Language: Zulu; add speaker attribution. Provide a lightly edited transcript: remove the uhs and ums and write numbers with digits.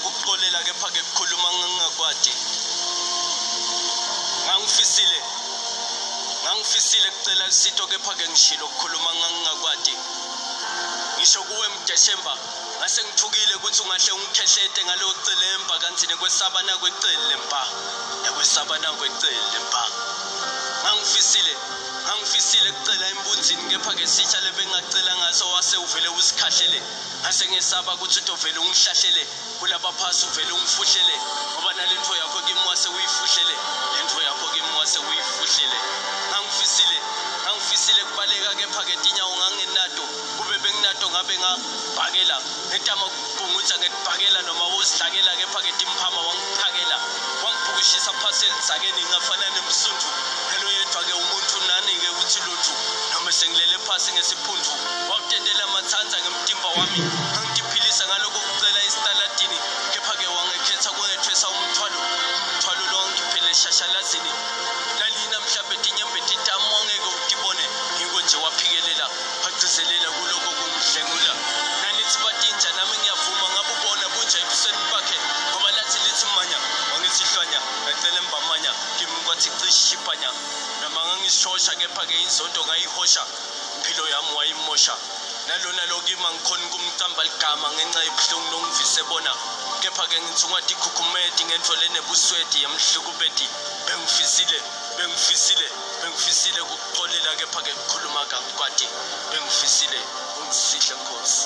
Speaker 1: kukuxolela kepha ke kukhuluma ngingakwadi ngangifisile kucela isitho kepha ke ngishilo ukukhuluma ngingakwadi ngisho kuwe mDeshemba ngase ngithukile ukuthi ungahle ungikhehlete ngalo celemba kanti nekwesaba nakwecele mba ngangifisile kucela imbunzini kepha ke sitsha lebengacela ngaso wase uvele usikhahlele ngase ngesaba ukuthi utovele ungihlahlele kulaba phasi uvele ungifuhlele ngoba nalento yakho kimi wase uyifuhlele ngangifisile kubaleka kepha ke tinyawo ngangenato kube benginato ngabe ngabhakela ngentama kubhungutha ngekubhakela noma wozidlakela kepha ke timphama wangiphakela wangibhukishisa phasi elizakeni ngafana nemsundu lelo yedwa ke umuntu nani ke uthi luthu noma sengilele phasi ngesiphundu wawutendela mathanza ngemtimba wami ngangiphilisa ngaloko kucela isitaladini kepha ke wangekhetha kungethwesa umthwalo lo wangiphele shashalazini lalina mhlawumbe tinyembe titamu wangeke utibone nje waphikelela phacizelela kuloko kungidlengula nanithi batinja nami ngiyavuma ngabe ubona bunja ebusweni bakhe ngoba lathi lithi manya wangisihlwanya ngacela mbamanya kimi kwathi cishiphanya noma ngangishosha kepha ke inzondo ngayihosha impilo yami wayimosha nalona lokima ngikhona kumcamba ligama ngenxa yobuhlungu nongivise bona kepha ke ngithi ungadi khukhumedi ngendlela enebuswedi yamhlukubedi bengifisile ukuxolela kepha ke kukhuluma kakwadi bengifisile ungisihle Nkosi.